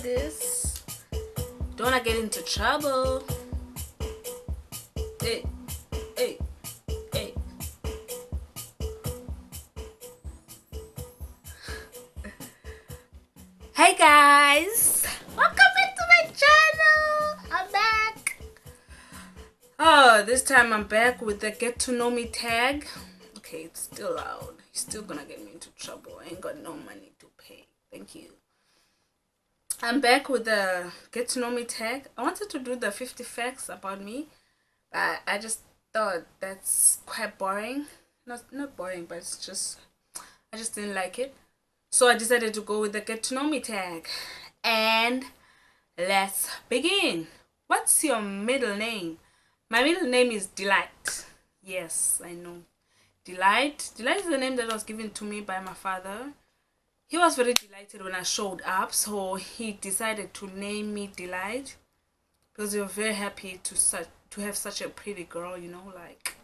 this. Don't wanna get into trouble. Hey, hey, hey. Hey guys, welcome back to my channel. I'm back. Oh, this time I'm back with the get to know me tag. Okay, it's still loud. He's still gonna get me into trouble. I ain't got no money to pay. Thank you. I'm back with the get to know me tag. I wanted to do the 50 facts about me, but I just thought that's quite boring. Not boring, but it's just I just didn't like it. So I decided to go with the get to know me tag. And let's begin. What's your middle name? My middle name is Delight. Yes, I know. Delight. Delight is the name that was given to me by my father. He was very delighted when I showed up, so he decided to name me Delight because he was very happy to have such a pretty girl, like.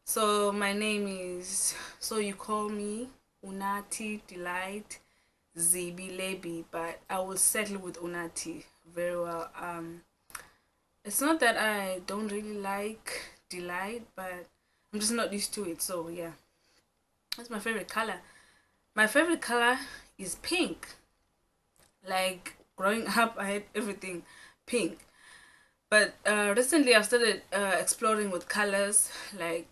So my name is, so you call me Unathi, Delight, Zibi, Lebi, but I will settle with Unathi very well. It's not that I don't really like Delight, but I'm just not used to it. So yeah, that's my favorite color. My favorite color is pink. Like growing up, I had everything pink. But recently, I've started exploring with colors, like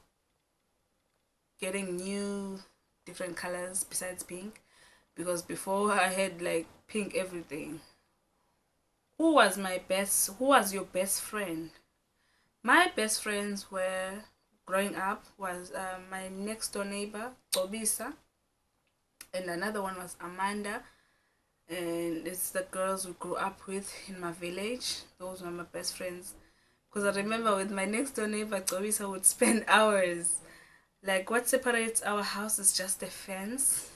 getting new different colors besides pink. Because before I had like pink everything. Who was your best friend? My best friends were growing up was my next door neighbor, Obisa, and another one was Amanda, and it's the girls we grew up with in my village. Those were my best friends. Because I remember with my next door neighbor, Obisa would spend hours. Like what separates our house is just a fence.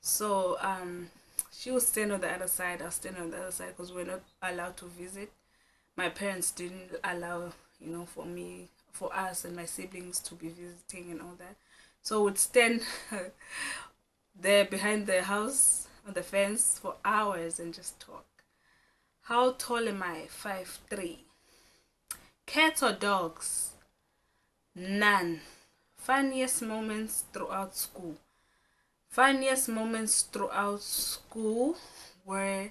So she would stand on the other side, I'll stand on the other side because we're not allowed to visit. My parents didn't allow, for us and my siblings to be visiting and all that. So we'd stand there behind the house on the fence for hours and just talk. How tall am I? 5'3". Cats or dogs? None. Funniest moments throughout school. Funniest moments throughout school were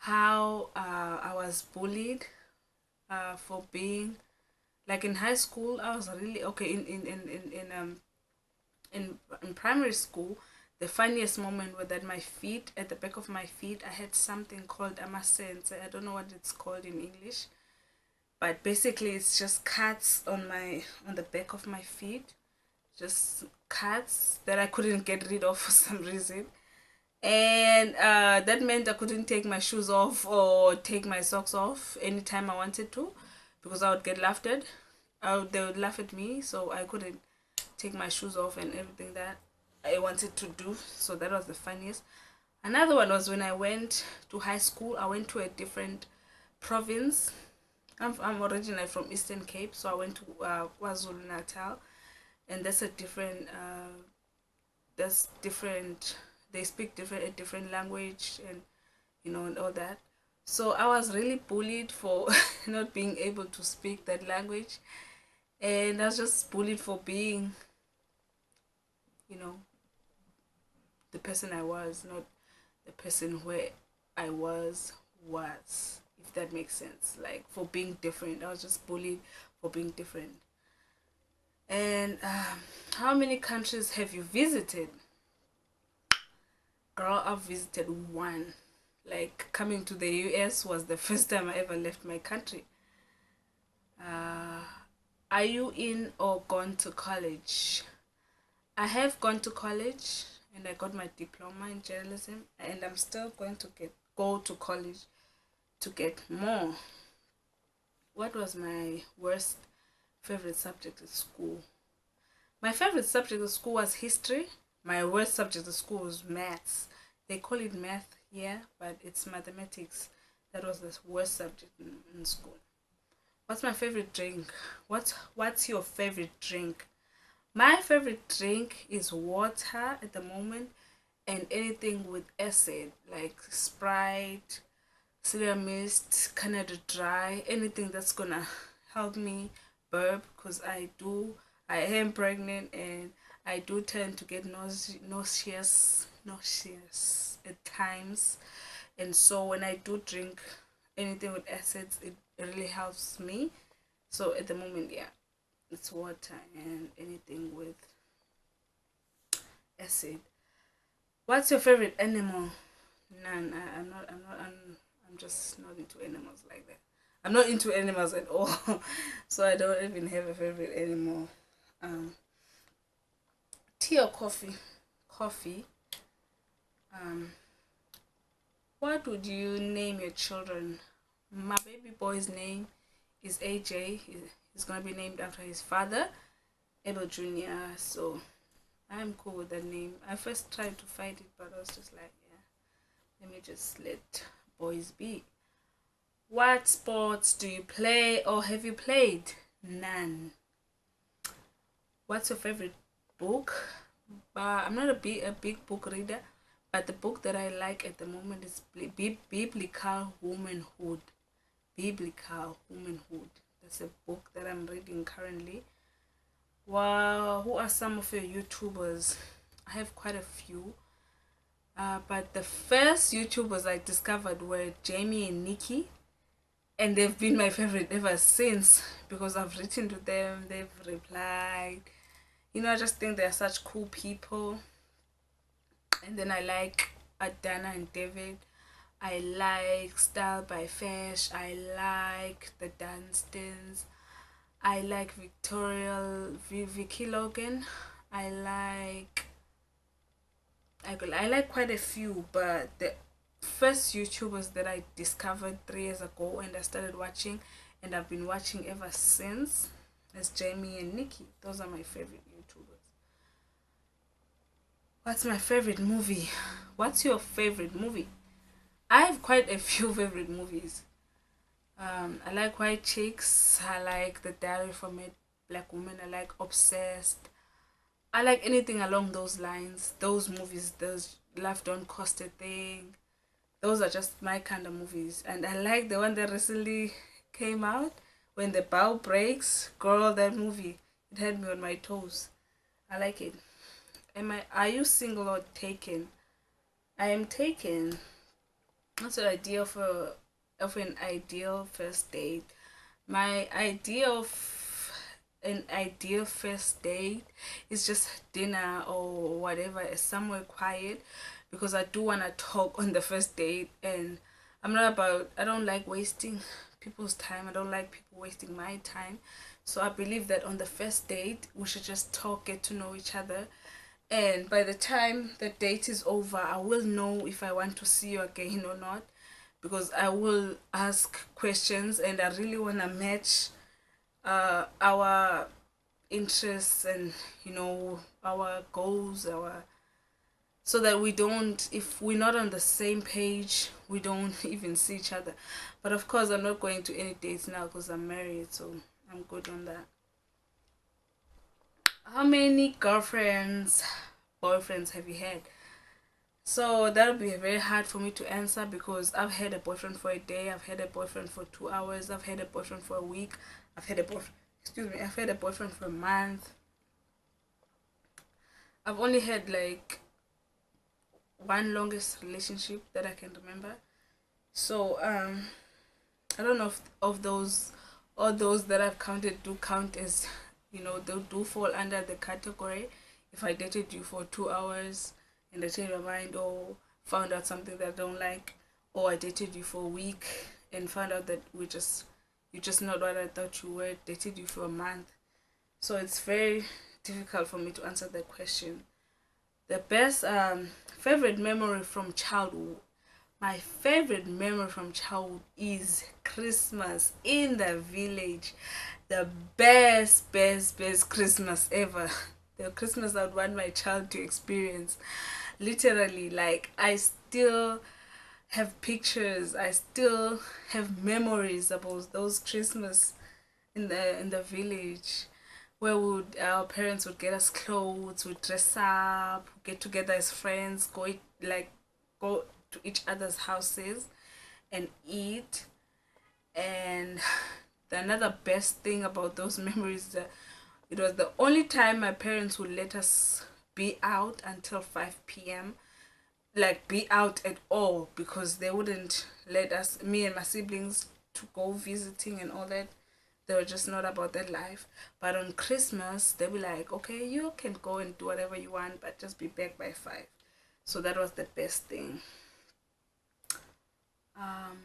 how I was bullied for being like in high school. I was really okay in primary school. The funniest moment was that my feet, at the back of my feet, I had something called amasense. I don't know what it's called in English, but basically it's just cuts on the back of my feet, just cuts that I couldn't get rid of for some reason. And that meant I couldn't take my shoes off or take my socks off anytime I wanted to because I would get laughed at. They would laugh at me, so I couldn't take my shoes off and everything that I wanted to do. So that was the funniest. Another one was when I went to high school. I went to a different province. I'm originally from Eastern Cape, so I went to KwaZulu Natal, and that's a different. That's different. They speak a different language, and and all that. So I was really bullied for not being able to speak that language, and I was just bullied for being, you know, the person I was, not the person where I was, if that makes sense. Like for being different, I was just bullied for being different. And how many countries have you visited? Girl, I've visited one. Like coming to the US was the first time I ever left my country. Uh, are you in or gone to college? I have gone to college and I got my diploma in journalism, and I'm still going to go to college to get more. What was my worst favorite subject at school? My favorite subject at school was history. My worst subject at school was maths. They call it math here, but it's mathematics. That was the worst subject in school. What's my favorite drink? What's your favorite drink? My favorite drink is water at the moment, and and anything with acid like Sprite, Cereal Mist, Canada Dry, anything that's gonna help me burp, because I am pregnant and I do tend to get nauseous at times. And so when I do drink anything with acids, it really helps me. So at the moment, yeah, it's water and anything with acid. What's your favorite animal? None. I'm not. I'm not. I'm just not into animals like that. I'm not into animals at all, so I don't even have a favorite animal. Um, Tea or coffee? Coffee. Um, what would you name your children? My baby boy's name is AJ. He's gonna be named after his father, Abel Jr. So I'm cool with that name. I first tried to fight it, but I was just like, yeah, let me just let boys be. What sports do you play or have you played? None. What's your favorite book? I'm not a big book reader, but the book that I like at the moment is Biblical Womanhood. Biblical Womanhood. That's a book that I'm reading currently. Wow, who are some of your YouTubers? I have quite a few. But the first YouTubers I discovered were Jamie and Nikki, and they've been my favorite ever since because I've written to them, they've replied. I just think they're such cool people. And then I like Adana and David. I like Style by Fash. I like the Dunstons. I like Vicky Logan. I like I like quite a few, but the first YouTubers that I discovered 3 years ago and I started watching and I've been watching ever since is Jamie and Nikki. Those are my favorite YouTubers. What's my favorite movie? What's your favorite movie? I have quite a few favorite movies. I like White Chicks. I like The Diary from a Black Woman. I like Obsessed. I like anything along those lines. Those movies, those Love Don't Cost a Thing. Those are just my kind of movies. And I like the one that recently came out, When the Bow Breaks. Girl, that movie, it had me on my toes. I like it. Are you single or taken? I am taken. What's your idea of an ideal first date? My idea of an ideal first date is just dinner or whatever, somewhere quiet, because I do want to talk on the first date, and I don't like wasting people's time. I don't like people wasting my time. So I believe that on the first date we should just talk, get to know each other, and by the time the date is over I will know if I want to see you again or not, because I will ask questions and I really want to match our interests and our goals, our so that we don't, if we're not on the same page, we don't even see each other. But of course I'm not going to any dates now because I'm married, so I'm good on that. How many girlfriends, boyfriends have you had? So that'll be very hard for me to answer because I've had a boyfriend for a day, I've had a boyfriend for 2 hours, I've had a boyfriend for a week, I've had a boyfriend for a month. I've only had like one longest relationship that I can remember. So I don't know if of those, all those that I've counted do count as, they do fall under the category. If I dated you for 2 hours and I changed my mind or found out something that I don't like, or I dated you for a week and found out that you're just not what I thought you were, dated you for a month. So it's very difficult for me to answer that question. The best favorite memory from childhood. My favorite memory from childhood is Christmas in the village. The best Christmas ever. The Christmas I would want my child to experience. Literally, like I still have pictures. I still have memories about those Christmas in the village. where would our parents would get us clothes, would dress up, get together as friends, go to each other's houses and eat. And another best thing about those memories is that it was the only time my parents would let us be out until 5 p.m., like be out at all, because they wouldn't let us, me and my siblings, to go visiting and all that. They were just not about that life. But on Christmas they were like, okay, you can go and do whatever you want, but just be back by 5. So that was the best thing. um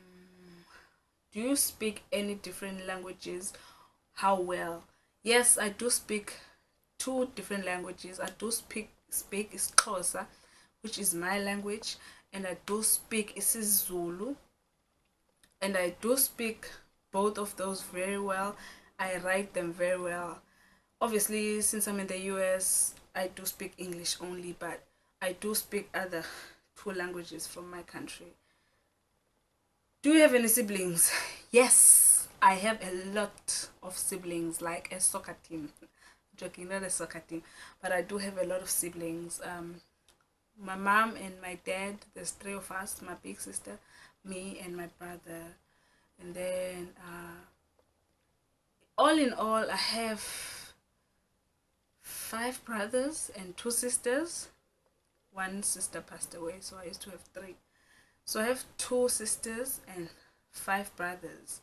do you speak any different languages? How well? Yes, I do speak two different languages. I do speak isiXhosa, which is my language, and I do speak isiZulu, and I do speak both of those very well. I write them very well. Obviously, since I'm in the US, I do speak English only, but I do speak other two languages from my country. Do you have any siblings? Yes, I have a lot of siblings, like a soccer team. Joking, not a soccer team, but I do have a lot of siblings. My mom and my dad, there's 3 of us, my big sister, me, and my brother. And then, all in all, I have 5 brothers and 2 sisters. One sister passed away, so I used to have 3. So I have 2 sisters and 5 brothers.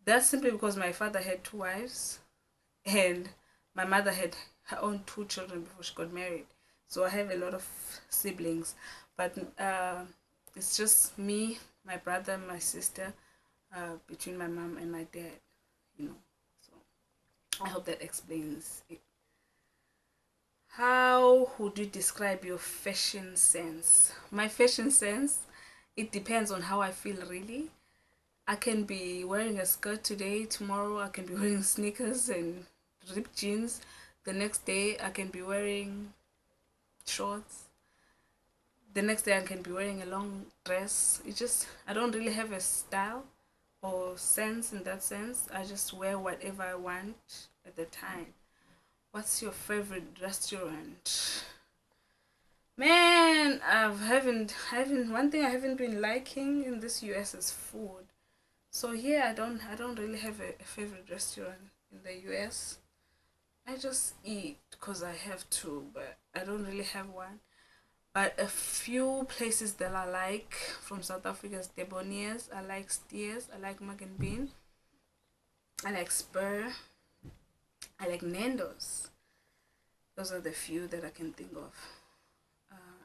That's simply because my father had 2 wives, and my mother had her own 2 children before she got married. So I have a lot of siblings, but it's just me, my brother, my sister, between my mom and my dad, you know. So I hope that explains it. How would you describe your fashion sense? My fashion sense, it depends on how I feel, really. I can be wearing a skirt today, tomorrow I can be wearing sneakers and ripped jeans. The next day I can be wearing shorts. The next day I can be wearing a long dress. It just, I don't really have a style or sense in that sense. I just wear whatever I want at the time. What's your favorite restaurant? Man, I haven't one thing I haven't been liking in this US is food. So here I don't really have a favorite restaurant in the US. I just eat because I have to, but I don't really have one. But a few places that I like from South Africa is Deboniers. I like Steers. I like Mug and Bean. I like Spur. I like Nando's. Those are the few that I can think of. Uh,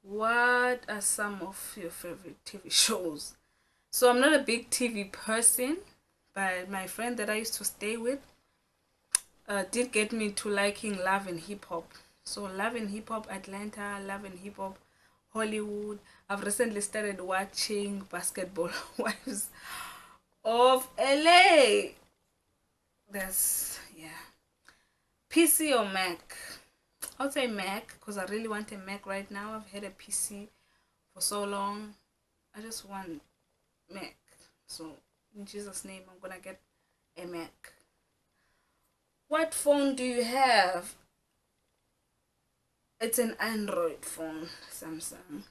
what are some of your favorite TV shows? So I'm not a big TV person, but my friend that I used to stay with did get me to liking Love and Hip Hop. So Love and Hip Hop Atlanta, Love and Hip Hop Hollywood. I've recently started watching Basketball Wives of LA. That's, yeah. PC or Mac? I'll say Mac because I really want a Mac right now. I've had a PC for so long. I just want Mac. So in Jesus' name, I'm gonna get a Mac. What phone do you have? It's an Android phone, Samsung.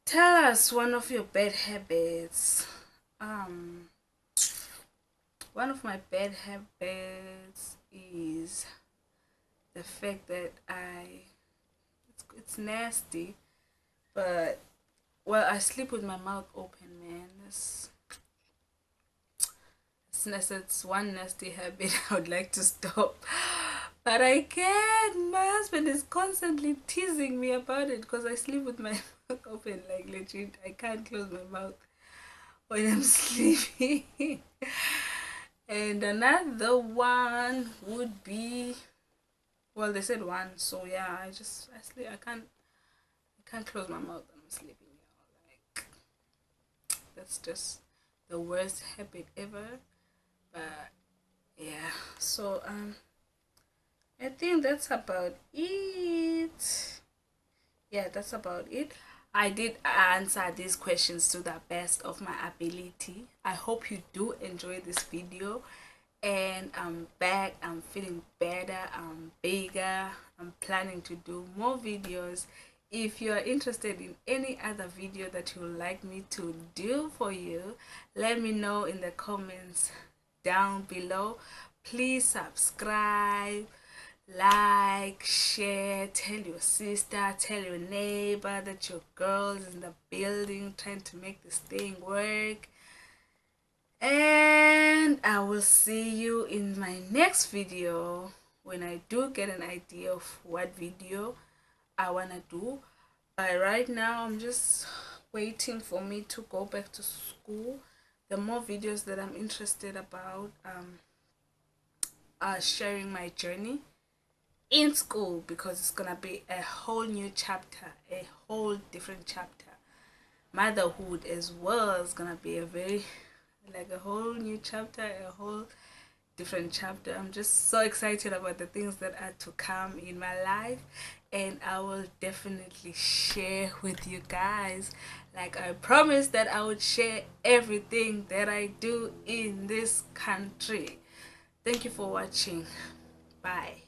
Tell us one of your bad habits. Um, one of my bad habits is the fact that it's nasty, but well, I sleep with my mouth open, man. It's one nasty habit I would like to stop, but I can't. My husband is constantly teasing me about it because I sleep with my mouth open, like legit. I can't close my mouth when I'm sleeping. And another one would be, well, they said one, so yeah, I sleep. I can't close my mouth when I'm sleeping. Like, that's just the worst habit ever. But yeah, so I think that's about it. Yeah, that's about it. I did answer these questions to the best of my ability. I hope you do enjoy this video, and I'm back. I'm feeling better. I'm bigger. I'm planning to do more videos. If you're interested in any other video that you would like me to do for you, let me know in the comments down below. Please subscribe, like, share, tell your sister, tell your neighbor that your girl's in the building trying to make this thing work. And I will see you in my next video when I do get an idea of what video I want to do. But right now I'm just waiting for me to go back to school. The more videos that I'm interested about are sharing my journey in school, because it's gonna be a whole new chapter, a whole different chapter. Motherhood as well is gonna be a very, like, a whole new chapter, a whole different chapter. I'm just so excited about the things that are to come in my life, and I will definitely share with you guys. Like I promised that I would share everything that I do in this country. Thank you for watching. Bye.